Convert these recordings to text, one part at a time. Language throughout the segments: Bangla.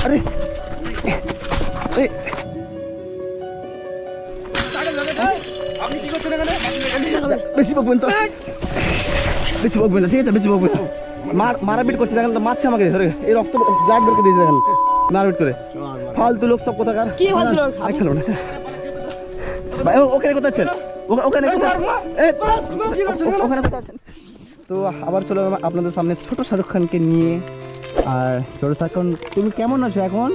আরে আপনি কি করছেন এখানে? বেশি বকবেন তো, বেশি বকবেন না, ঠিক আছে? বেশি বকবেন মারাপিট করছে দেখেন তো, মারছে আমাকে ধরে, এই রক্ত ব্লাড বের করে দিয়েছে দেখেন মারাপিট করে। ফালতু লোক সব কোথাকার। খেলো না ভাই, ওখানে কোথায় আছেন? ওখানে কোথায় আছেন? তো আবার চলো আপনাদের সামনে ছোট শাহরুখ খানকে নিয়ে। আর ছোট শাহরুখ খান, তুমি কেমন আছো এখন?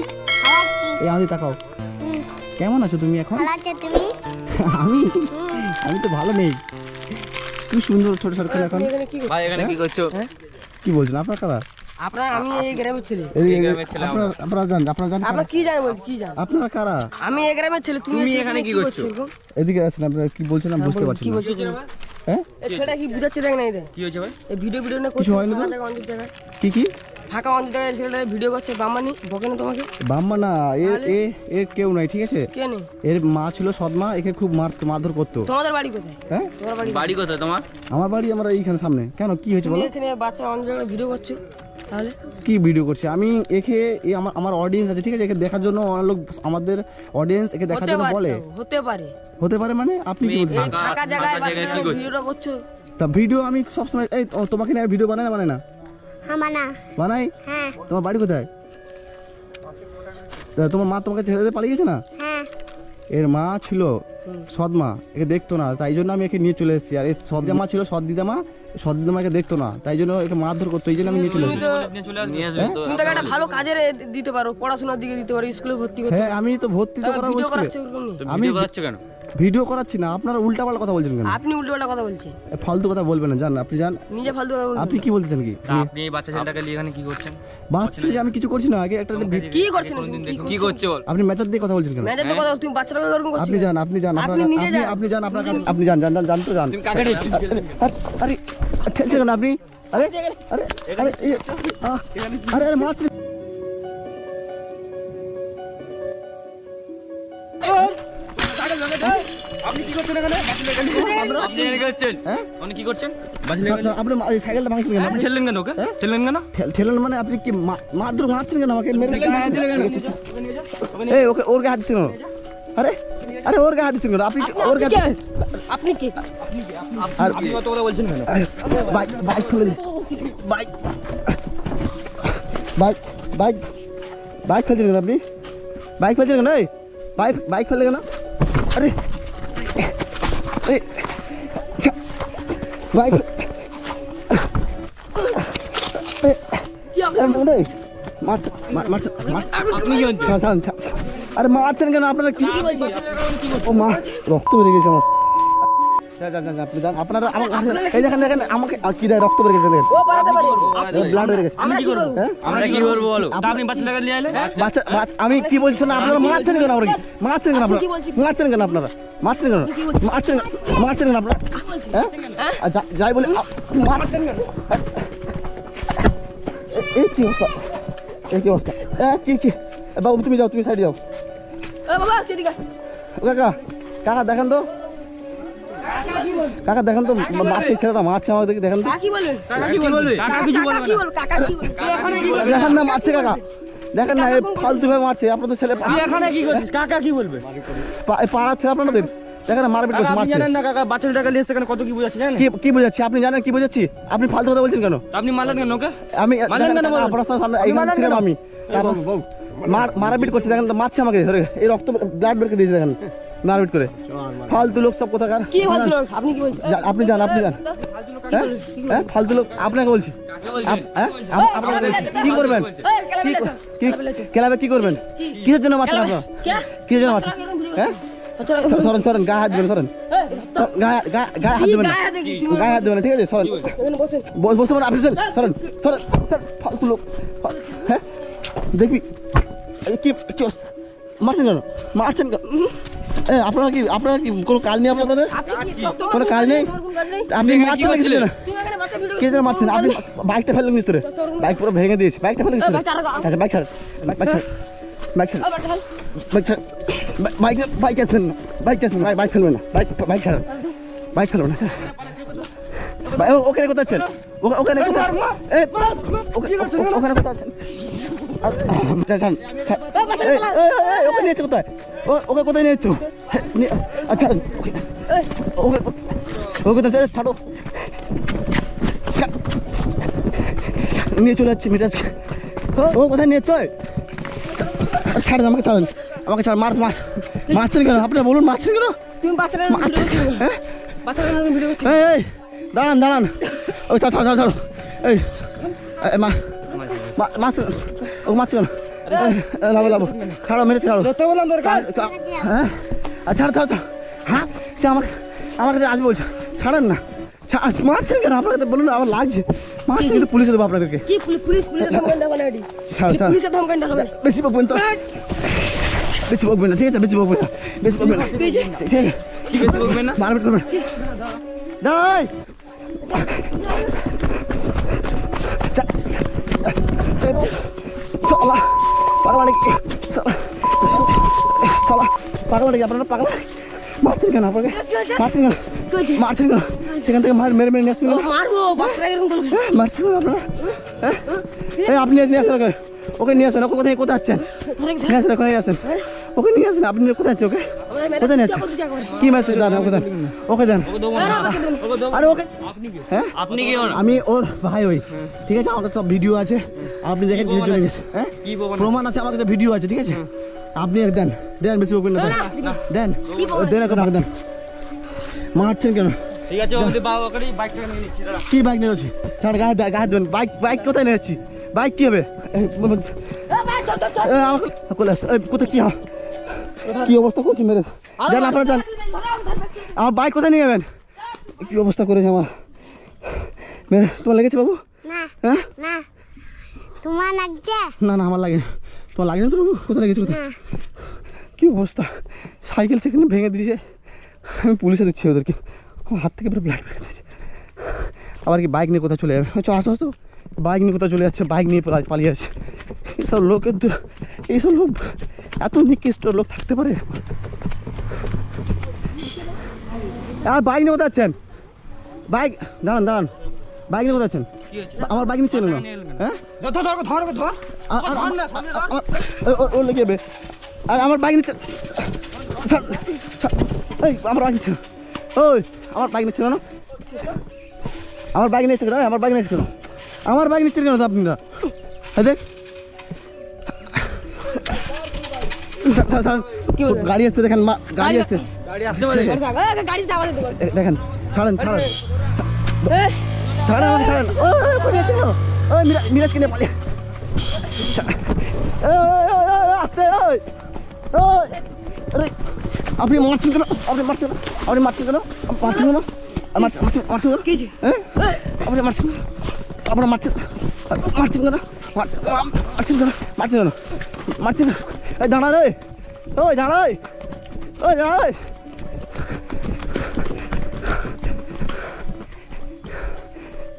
এই আমি তাকাও, কেমন আছো তুমি এখন? আমি আমি তো ভালো নেই। কি সুন্দর ছোট শাহরুখ খান এখন। ভাই এখানে কি করছো? কি বলছেন আপনার কারা? আমি এই গ্রামের ছেলে। আপনারা জানেন? আপনারা কি জানেন? বলছি কি জানেন? আপনারা কারা? আমি এই গ্রামের ছেলে। তুমি এখানে কি করছো? এদিকে আসেন। আপনারা কি বলছেন আমি বুঝতে পারছি কি না। বলছো? হ্যাঁ, এই ছেলেটা কি বুঝাচ্ছে দেখ না? এই কি হয়েছে ভাই? এই ভিডিও না কিছু হয়নি তো? কি কি ফাঁকা অন্ধ জায়গায় ছেলেটা ভিডিও করছে। বাম্মানি বকে না তোমাকে? বাম্মা না, এর কেউ নাই, ঠিক আছে? কে নেই? এর মা ছিল সৎমা, একে খুব মারধর করতো। তোমাদের বাড়ি কোথায়? হ্যাঁ, তোমার বাড়ি কোথায় তোমার? আমার বাড়ি আমরা এইখানে সামনে। কেন, কি হয়েছে তুমি বলো? এখানে বাচ্চা অন্ধ জায়গায় ভিডিও করছো, তাহলে কি ভিডিও করছে? আমি একে, আমার অডিয়েন্স আছে, ঠিক আছে? একে দেখার জন্য অনেক লোক, আমাদের অডিয়েন্স একে দেখার জন্য বলে। হতে পারে মানে আপনি কি বলছেন? ফাঁকা জায়গায় বাচ্চা ভিডিওটা করছো। তা ভিডিও আমি সবসময়, এই তোমাকে নিয়ে ভিডিও বানাই না? বানাই। হ্যাঁ। তোমার বাড়ি কোথায়? তোমার মা তোমাকে ছেড়ে দিয়ে পালিয়ে গেছে না? হ্যাঁ। এর মা ছিল সৎমা, একে দেখতো না, তাই জন্য আমি একে নিয়ে চলে এসেছি। আর এই সৎদিদামা ছিল, সৎদিদামাকে দেখতো না, তাই জন্য একে মারধর করতো, এই জন্য আমি নিয়ে চলে এসেছি। তুমি তো একটা ভালো কাজে দিতে পারো, পড়াশোনার দিকে দিতে পারো, স্কুলে ভর্তি করতে। হ্যাঁ, আমি তো ভর্তি তো করাবো ভিডিও স্কুলে। করাচ্ছ আমি করাচ্ছ কেন? ভিডিও করাচ্ছি না, আপনারা উল্টাপাল্টা কথা বলছেন কেন? আপনি উল্টোপাল্টা কথা বলছেন। ফালতু কথা বলবেন না, জান? আপনি জান নিজে ফালতু কথা বলছেন। আপনি কি বলতেছেন? কি আপনি এই বাচ্চা ছেলেটাকে নিয়ে এখানে কি করছেন? বাচ্চা ছেলে আমি কিছু করছি না। আগে একটা কি করছেন? কি করছো বল? আপনি মেজাজ দিয়ে কথা বলছেন কেন? মেজাজ দিয়ে কথা, তুমি বাচ্চারা এরকম করছো। আপনি যান আপনি নিজে যান। আপনি যান আপনার কাছে, আপনি যান তো যান। তুমি কাকে ঠেলছো? আরে ঠেলছে কেন আপনি? আরে আরে আরে আরে আরে মাছ। আপনি কি করছেন এখানে? আপনি এখানে কি করছেন? হ্যাঁ, আপনি কি করছেন? আপনি সাইকেলটা ভাঙছেন কেন? আপনি ঠেললেন কেন ওকে? ঠেললেন কেন? ঠেলেন মানে আপনি কি মারধর মারছেন কেন আমাকে? এই ওকে, ওর গায়ে হাত দিচ্ছেন কেন? আরে আরে ওর গায়ে হাত দিচ্ছেন কেন? আপনি ওর গায়ে, আপনি কি? আর আপনি কত কথা বলছেন কেন? বাইক খুলে দিন। বাইক ফেলছেন কেন আপনি? বাইক ফেলছেন কেন? এই বাইক ফেললে কেন? আরে বাইক আরে মারছেন কেন আপনারা? কি ও মা, রক্ত বেরিয়ে গেছে আমার। আপনি যান, আপনারা এই দেখেন আমাকে কি দেয়, রক্ত বেরিয়ে গেছে, ব্লাড বেরিয়ে গেছে। আমি কি করব? আমরা কি করব বলো? আপনি বাচ্চাটাকে নিয়ে আইলে? আমি কি বলছি না, আপনারা মারছেন কেন? মারছেন কেন আপনারা? মারছেন কেন আপনারা? হ্যাঁ, যাই বলে মারছেন কেন? এই কি অবস্থা? কি বাবু, তুমি যাও, তুমি সাইডে যাও। কাকা দেখেন তো, মারছে ছেলেটা, মারছে আমাকে, দেখেন তো। দেখেন না মারছে কাকা, দেখেন না, ফালতু ভাবে মারছে আপনাদের ছেলে। এখানে কি করছিস? কাকা কি বলবে? পাড়ার ছেলে আপনাদের, দেখেন না মারপিট করছে, মারছে। জানেন না কাকা, বাচ্চাটাকে নিয়ে এখানে কত কি বুঝাচ্ছি জানেন? কি বুঝাচ্ছি? আপনি জানেন কি বুঝাচ্ছি? আপনি ফালতু কথা বলছেন কেন? আপনি মারলেন কেন ওকে? আমি মারলেন কেন বলুন? আপনার সামনে এইখানে ছিলাম আমি, মারাপিট করছে দেখেন তো, মারছে আমাকে ধরে, এই রক্ত ব্লাড বের করে দিয়েছে দেখেন মারপিট করে। ফালতু লোক সব কোথাকার। কি ফালতু লোক? আপনি কি বলছেন? আপনি যান হ্যাঁ, ফালতু লোক আপনাকে বলছি। কি করবেন? ক্লাবে কি করবেন? কিসের জন্য মারছেন আপনারা? কিসের জন্য মারছেন? হ্যাঁ, সরেন, গায়ে হাত দেবেন, সরেন, গায়ে হাত দেবেন না, ঠিক আছে? সরেন, বসে মানে আপনি সরেন, ফালতু লোক। হ্যাঁ, দেখবি কি মারছেন কেন? আপনারা কি কোনো কাজ নেই? আপনাদের কোনো কাজ নেই? আপনি মারছেন না, কে যেন মারছেন? আপনি বাইকটা ফেললেন নিচে, বাইক পুরো ভেঙে দিয়েছে, বাইকটা ফেলে নিচে। আচ্ছা, বাইক ছাড়, বাইক আসবেন না, বাইক ফেলবেন না, বাইক ছাড়েন, বাইক ফেলবেন না। ওখানে কোথায় আছেন? ওখানে কোথায় আছেন? ওকে নিয়েছো কোথায়? ওকে কোথায় নিয়েছো? আচ্ছা ওকে কোথায় ছাড়ো, নিয়ে চলে যাচ্ছে মিরাজকে। ও কোথায় নিয়েছো? ছাড়েন আমাকে, ছাড়েন আমাকে, ছাড়। মারছেন কেন আপনি? বলুন মারছেন কেন? তুমি বাচ্চারা হ্যাঁ ভিডিও করছো। এই দাঁড়ান ওই ছাড়ো এই মাছ ও মাছ কেন? লাভ ছাড়ো, মেরে ছাড়ো। হ্যাঁ ছাড় হ্যাঁ, সে আমাকে আজ বলছে ছাড়েন না। মারছেন কেন? আপনাকে বলুন না, আমার লাগছে। মারছেন কিন্তু পুলিশে দেবো আপনাদেরকে। কি পুলিশের ধমকান দেবো না? পুলিশের ধমকান দেবো। বেশি বকবেন তো, বেশি বকবেন না, ঠিক আছে? বেশি বকবেন না, বেশি বকবেন না, ঠিক আছে? বেশি বকবেন না, মারপিট করবেন। দাঁড়াই পাগলা নাকি? পাগলা নাকি আপনারা? পাগলা মারছেন কেন? আপনাকে মারছেন কেন? সেখান থেকে মেরে নিয়ে আসছেন কেন? মারছেন কেন আপনারা? হ্যাঁ আপনি নিয়ে আসেন ওকে, নিয়ে আসেন। ওকে কোথায় আসছেন? নিয়ে আসেন, ওখানে আসেন, ওকে নিয়ে আসেন। আপনি কোথায় আছেন? ওকে কোথায় নিয়ে আসছেন? কি মাছ দাদা? ওকে দেন। আরে ওকে, হ্যাঁ আপনি কি? আমি ওর ভাই ওই, ঠিক আছে? আমার কাছে সব ভিডিও আছে, আপনি দেখেন কিছু চলে গেছে। হ্যাঁ প্রমাণ আছে, আমার কাছে ভিডিও আছে, ঠিক আছে? আপনি দেন, বেশি বকবেন না, দেন আমাকে দেন। মারছেন কেন? ঠিক আছে, আমাদের বাইকটা নিয়ে নিচ্ছি। কি বাইক নিয়ে যাচ্ছি? ছাড়, গায়ে দেবেন। বাইক কোথায় নিয়ে যাচ্ছি? বাইক কি হবে? কোথায় কি অবস্থা করছি? মেরে যান আপনারা, যান। আমার বাইক কোথায় নিয়ে যাবেন? কি অবস্থা করেছে আমার মেরে। তোমার লেগেছে বাবু? হ্যাঁ তোমার লাগছে? না আমার লাগে। তোমার লাগে না তো বাবু? কোথায় লেগেছে? কোথায়? কি অবস্থা? সাইকেল সেখানে ভেঙে দিয়েছে। আমি পুলিশে দিচ্ছি ওদেরকে। আমার হাত থেকে পুরো ব্লাড বেরিয়ে দিয়েছে। আবার কি বাইক নিয়ে কোথায় চলে যাবে? আসো বাইক নিয়ে কোথায় চলে যাচ্ছে? বাইক নিয়ে পালিয়ে যাচ্ছে। এইসব লোক এত নিকৃষ্ট লোক থাকতে পারে? আর বাইক নিয়ে কোথায় যাচ্ছেন? বাইক দাঁড়ান, বাইক নিয়ে কোথায় যাচ্ছেন? আমার বাইক নিচ্ছে না। হ্যাঁ ওর লেগে যাবে। আর আমার বাইক নিচ্ছে, আমার বাইক নিচ্ছে। ওই আমার বাইক নিচ্ছে না, আমার বাইক নিচ্ছে কেন? আমার বাইক নিচ্ছে কেন? আমার বাইক নিচ্ছেন কেন আপনারা? দেখ গাড়ি আসছে, দেখেন গাড়ি আসছে, দেখেন। ছাড়েন মিরাজকে নিয়ে পালিয়ে আসতে। আপনি মারছেন কেন? আপনি মারছেন কেন? আপনি মারছেন কেন? দাঁড়ায়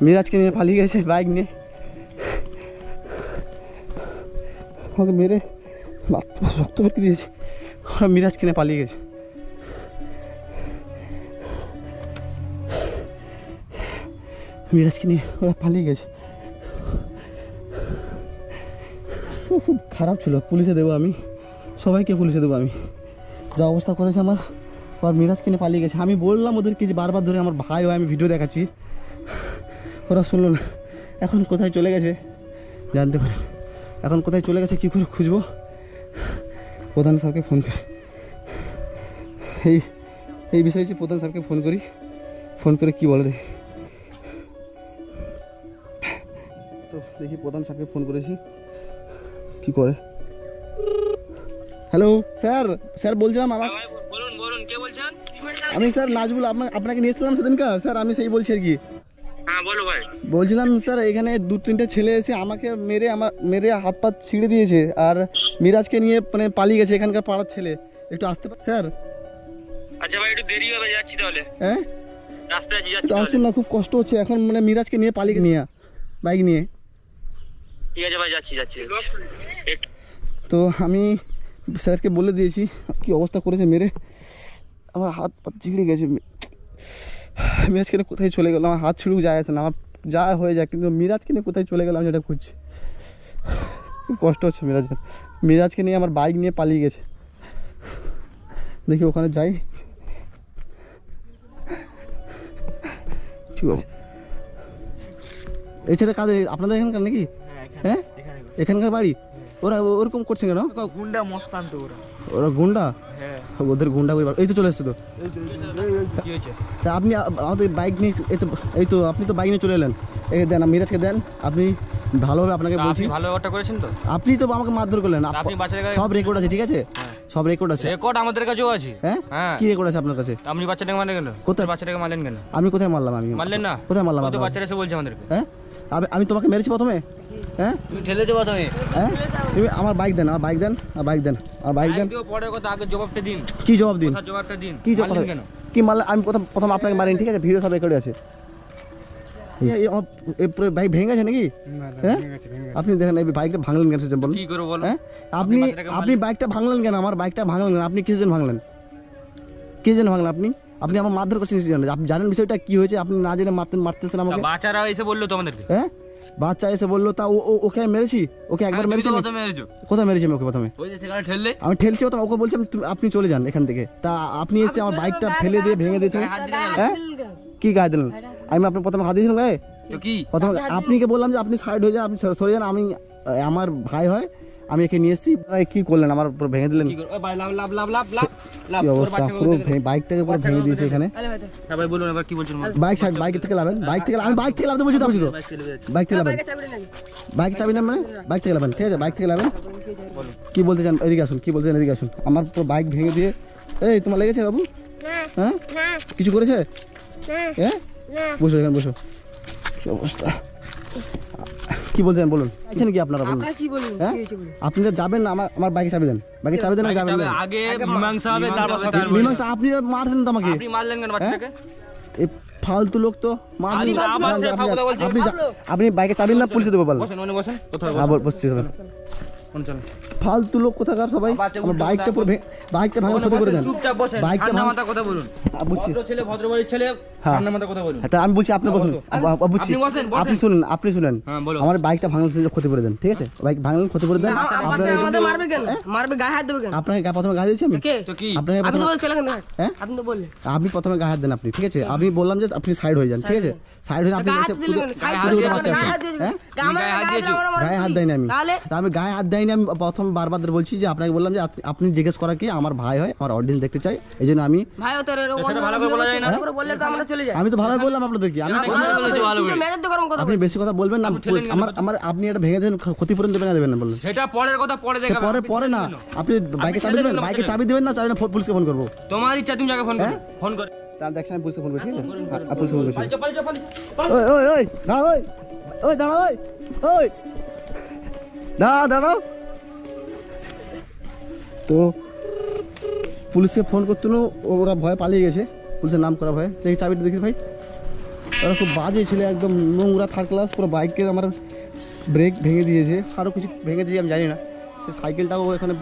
মিরাজকে নিয়ে পালিয়ে গেছে বাইক নিয়ে। আমাকে মেরে রক্ত ভর্তি দিয়েছে। ওরা মিরাজকে নিয়ে পালিয়ে গেছে। মিরাজকে নিয়ে ওরা পালিয়ে গেছে। খুব খারাপ ছিল। পুলিশে দেবো আমি, সবাইকে পুলিশে দেবো আমি। যা অবস্থা করেছে আমার। আর মিরাজকে নিয়ে পালিয়ে গেছে। আমি বললাম ওদেরকে যে বারবার ধরে আমার ভাই আমি ভিডিও দেখাচ্ছি, ওরা শুনলো না। এখন কোথায় চলে গেছে জানতে পারি। এখন কোথায় চলে গেছে, কী করে খুঁজবো? প্রধান স্যারকে ফোন করি। এই বিষয়ে যে প্রধান স্যারকে ফোন করে কি বলে দেখি। তো দেখি প্রধান স্যারকে ফোন করেছি, কি করে। হ্যালো স্যার বলছিলাম বলুন কে বলছেন? আমি স্যার নাজবুল, আপনাকে নিয়েছিলাম সেদিনকার। স্যার আমি সেই বলছি আর কি। হ্যাঁ বলো ভাই। বলছিলাম স্যার এখানে 2-3টে ছেলে এসে আমাকে মেরে হাত পা ছিঁড়ে দিয়েছে। আর মিরাজকে নিয়ে মানে পালিয়ে গেছে এখানকার পাড়ার ছেলে। একটু আসতে পার স্যার? আচ্ছা ভাই একটু দেরি হবে, যাচ্ছি তাহলে। হ্যাঁ রাস্তায় যাচ্ছি। একটু আসুন না, খুব কষ্ট হচ্ছে এখন। মানে মিরাজকে নিয়ে পালিয়ে নিয়ে বাইক নিয়ে। ঠিক আছে ভাই, যাচ্ছি। তো আমি স্যারকে বলে দিয়েছি কি অবস্থা করেছে মেরে। আমার হাত পা ছিঁড়ে গেছে। মিরাজকে নিয়ে কোথায় চলে গেল? আমার হাত ছিঁড়েও যায় আসে না, আমার যা হয়ে যায়। কিন্তু মিরাজকে নিয়ে কোথায় চলে গেলাম সেটা খুঁজছি। খুব কষ্ট হচ্ছে মিরাজকে নিয়ে আমার বাইক নিয়ে পালিয়ে গেছে। দেখি ওখানে যাই। ঠিক আছে, এই ছেলে কাদের আপনাদের এখানকার নাকি? হ্যাঁ এখানকার বাড়ি। ওরা ওরকম করছে কেন? গুন্ডা মস্তান তো ওরা গুন্ডা? হ্যাঁ ওদের গুন্ডা করে এই তো চলে এসছে তো। কি হয়েছে? তা আপনি আমাদের বাইক নিয়ে এই তো আপনি তো বাইক নিয়ে চলে এলেন। এই দেন মিরাজকে দেন। আপনি ভালোভাবে আপনাকে বলছি, ভালো ব্যাপারটা করেছেন তো। আপনি তো আমাকে মারধর করলেন। আপনি বাচ্চাটাকে সব রেকর্ড আছে, ঠিক আছে? সব রেকর্ড আছে। রেকর্ড আমাদের কাছেও আছে। হ্যাঁ হ্যাঁ কি রেকর্ড আছে আপনার কাছে? আপনি বাচ্চাটাকে মারলেন কেন? কোথায় বাচ্চাটাকে মারলেন কেন? আমি কোথায় মারলাম? আমি মারলেন না? কোথায় মারলাম? তো বাচ্চারা এসে বলছে আমাদেরকে। হ্যাঁ আমি তোমাকে মেরেছি প্রথমে? হ্যাঁ তুমি ঠেলেছো প্রথমে। হ্যাঁ তুমি আমার বাইক দেন, আমার বাইক দেন, আমার বাইক দেন, আমার বাইক দেন। পরের কথা আগে জবাবটা দিন। কি জবাব দিন? জবাবটা দিন। কি জবাব কেন? কি মারলেন? আমি প্রথম আপনাকে মারিনি, ঠিক আছে? ভিডিও সব রেকর্ডে আছে। বাইক ভেঙে গেছে নাকি? হ্যাঁ আপনি দেখেন এই বাইকটা ভাঙলেন কেন বলুন? কি করে বলো? হ্যাঁ আপনি বাইকটা ভাঙলেন কেন? আমার বাইকটা ভাঙলেন কেন? আপনি কিসের জন্য ভাঙলেন? কিসের জন্য ভাঙলেন? আপনি আমার মারধর করছেন, আপনি জানেন বিষয়টা কি হয়েছে? আপনি না জেনে মারতেছেন আমাকে। বাচ্চারা এসে বললো তো আমাদেরকে। হ্যাঁ বাচ্চা এসে বললো, তা ওকে মেরেছি? ওকে একবার মেরেছি? কোথায় মেরেছি আমি ওকে প্রথমে? আমি ঠেলছি ওকে বলছি আপনি চলে যান এখান থেকে। তা আপনি এসে আমার বাইকটা ফেলে দিয়ে ভেঙে দিয়েছেন। হ্যাঁ কি গায়ে দিলেন? আমি আপনার প্রথমে হাত দিয়েছিলাম গায়ে? প্রথমে আপনাকে বললাম যে আপনি সাইড হয়ে যান, আপনি সরে যান, আমি আমার ভাই হয়, আমি একে নিয়ে এসেছি। কি করলেন? আমার পুরো ভেঙে দিলেন। কি অবস্থা, পুরো বাইকটাকে পুরো ভেঙে দিয়েছে এখানে। বাইক থেকে লাভেন, বাইক থেকে আমি বাইক থেকে লাভতে বলছি তো। আপনি তো বাইক থেকে লাভেন, বাইক চাবি না মানে বাইক থেকে লাভেন, ঠিক আছে? বাইক থেকে লাভেন। কি বলতে চান? এদিকে আসুন। কি বলতে চান? এদিকে আসুন। আমার পুরো বাইক ভেঙে দিয়ে। এই তোমার লেগেছে বাবু? হ্যাঁ কিছু করেছে? হ্যাঁ বসো এখানে, বসো। কি অবস্থা, কি বলছেন বলুন? আছেন কি আপনারা? বলুন আপনারা যাবেন না? আমার বাইকে চাবি দেন, বাইকে চাবি দেন। যাবেন না, আগে মীমাংসা হবে, তারপর মীমাংসা। আপনি মারছেন তো আমাকে। আপনি মারলেন কেন বাচ্চাটাকে? এই ফালতু লোক তো আপনি বাইকে চাবি না, পুলিশে দেবো বলেন। বসেন কোথায় বসছি ফালতু লোক কোথাকার সবাই। আমার বাইকটা পুরো বাইকটা ভাঙা ক্ষতি করে দেন। চুপচাপ বসেন, বাইকটা মাথা কথা বলুন। বুঝছি ছেলে ভদ্রবাড়ির ছেলে, ঠান্ডা মাথা কথা বলুন। আমি বলছি আপনি বসুন। বুঝছি আপনি শুনেন। আমার বাইকটা ভাঙলেন ক্ষতি করে দেন, ঠিক আছে? বাইক ভাঙলেন ক্ষতি করে দেন। মারবে কেন? মারবে গায়ে হাত দেবে কেন? আপনাকে প্রথমে গায়ে দিয়েছি আমি? আপনাকে আপনি প্রথমে গায়ে হাত দেন আপনি, ঠিক আছে? আমি বললাম যে আপনি সাইড হয়ে যান, ঠিক আছে? সাইড হয়ে আপনি গায়ে হাত দেয়নি আমি। আমি গায়ে হাত দেয়নি। আমি প্রথম বারবার বলছি যে আপনাকে বললাম যে আপনি জিজ্ঞেস করা কি আমার ভাই হয়, আমার অডিয়েন্স দেখতে চাই, এই জন্য আমি। আমি তো ভালোই বললাম আপনাদেরকে। আপনি বেশি কথা বলবেন না। আপনি এটা ভেঙে দেন, ক্ষতিপূরণ দেবেন না দেবেন না বলুন? সেটা পরের কথা, পরে দেখবেন। পরে না, আপনি বাইকে চাবি দেবেন, বাইকে চাবি দেবেন না, চাবি না পুলিশকে ফোন করবো। তোমার ইচ্ছা, তুমি যাকে ফোন করো, ফোন করে দেখছেন আমি পুলিশকে ফোন করছি, ঠিক আছে? পুলিশকে ফোন করছি। দাঁড়াও। তো পুলিশকে ফোন করতে ওরা ভয় পালিয়ে গেছে, পুলিশের নাম করা ভয়। দেখি চাবিটা দেখি ভাই। ওরা খুব বাজে ছিল, একদম নোংরা, থার্ড ক্লাস। পুরো বাইকের আমার ব্রেক ভেঙে দিয়েছে, আরও কিছু ভেঙে দিয়েছে আমি জানি না। সে সাইকেলটাও এখানে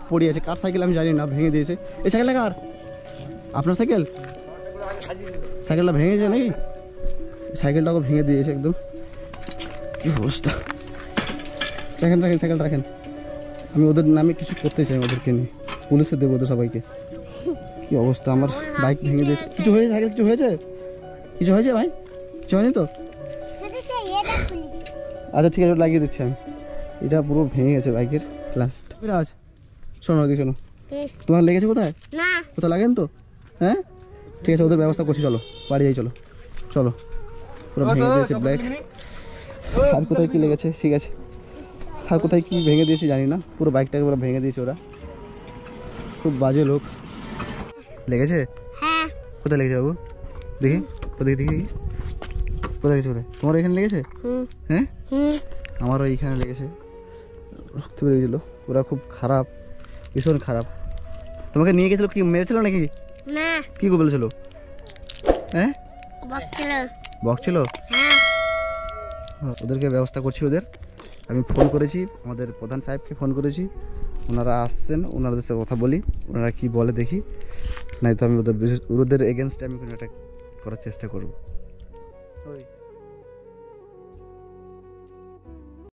পড়ে আছে, কার সাইকেল আমি জানি না, ভেঙে দিয়েছে। এই সাইকেলটা কার? আপনার সাইকেল? সাইকেলটা ভেঙেছে নাকি? সাইকেলটাও ভেঙে দিয়েছে একদম। কি অবস্থা। রাখেন সাইকেলটা রাখেন। আমি ওদের নামে কিছু করতে চাই, ওদেরকে নিয়ে পুলিশে দেবো ওদের সবাইকে। কি অবস্থা, আমার বাইক ভেঙে দিয়েছে। কিছু হয়েছে? সাইকেল কিছু হয়েছে? কিছু হয়েছে ভাই? কিছু হয়নি তো? আচ্ছা ঠিক আছে, লাগিয়ে দিচ্ছি আমি। এটা পুরো ভেঙে গেছে বাইকের লাস্ট। বিরাজ শোনো, দিকে শোনো। তোমার লেগেছে কোথায়? কোথায় লাগেন তো? হ্যাঁ ঠিক আছে, ওদের ব্যবস্থা করছি। চলো বাড়ি যাই, চলো। পুরো ভেঙে দিয়েছে বাইক। আর কোথায় কি লেগেছে? ঠিক আছে, আর কোথায় কি ভেঙে দিয়েছে জানি না, পুরো বাইকটাকে পুরো ভেঙে দিয়েছে ওরা। খুব বাজে লোক। লেগেছে? কোথায় লেগেছে বাবু? দেখি দেখি কোথায় গেছে? কোথায়? তোমার এখানে লেগেছে? হ্যাঁ আমারও এইখানে লেগেছে, রক্ত বেরিয়েছিল। ওরা খুব খারাপ, ভীষণ খারাপ। তোমাকে নিয়ে গেছিল কি, মেরেছিল নাকি? কি বলেছিল? হ্যাঁ বকছিল। ওদেরকে ব্যবস্থা করছি ওদের। আমি ফোন করেছি আমাদের প্রধান সাহেবকে, ফোন করেছি। ওনারা আসছেন, ওনাদের সাথে কথা বলি, ওনারা কি বলে দেখি। নাই তো আমি ওদের এগেনস্টে আমি কোনো একটা করার চেষ্টা করবো।